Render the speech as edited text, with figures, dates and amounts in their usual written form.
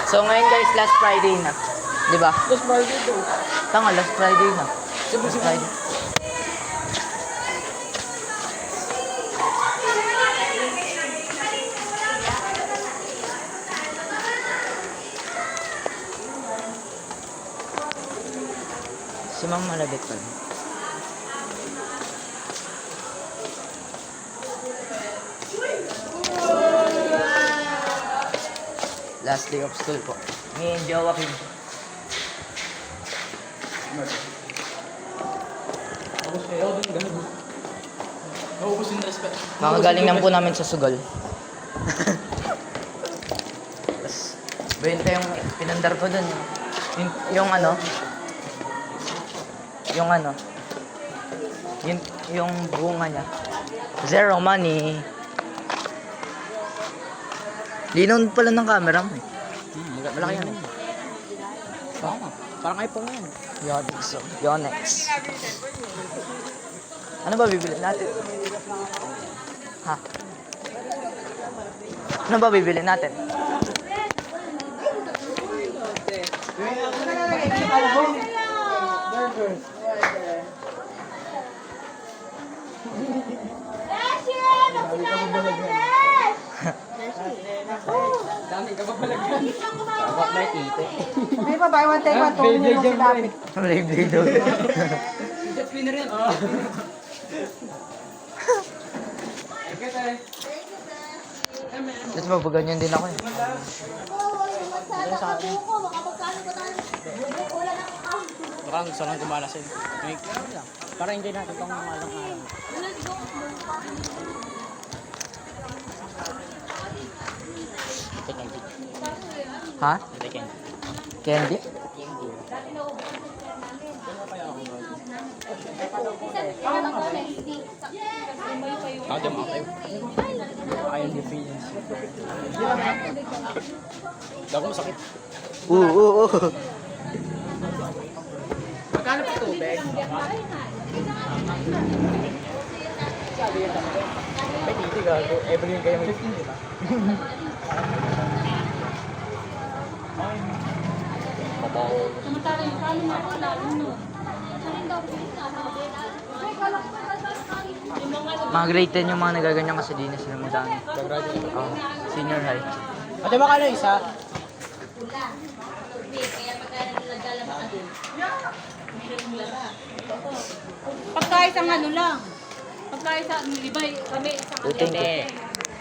So ngayon guys, last Friday na. Di ba? Last Friday daw. Tanga, last Friday na. Siyempre Last Friday. Si Ma'am malabit pa rin. Last day of school po. Ngayon, Joaquin. Tapos kayo din ganun. Naubos yung respect. Kakagaling lang po namin sa sugal. Tapos, 20 yung pinandar ko dun. Yung ano, yung bunga niya. Zero money. Linaw pala ng camera mo eh. Malaki yan. Tama. Parang iPhone yan. Yonex. Yonex. Ano ba bibili natin? Ha? Ano ba bibili natin? Dami ka ba balagyan? Dapat may tite. May pa, buy one take one, 2 million si David. Blade daw. Jet spinner yan. Tapos mabaganyan din ako eh. Baka gusto lang kumala sa'yo. Para enjoy natin itong malang araw. Ha? Candy? Kaya mo kayo. Ayaw niya feelings. Dago masakit. Oo. Magkano pa tubig? May titi gago. Evelyn kayo 15, di ba? Samantalang kano na ako lalo no. Mga grade 10 yung mga nagaganyan kasi di na sila madami. Oh, senior high. Ate ba kano isa? Pagka isang ano lang. Pagka isang nilibay kami isang Thank you.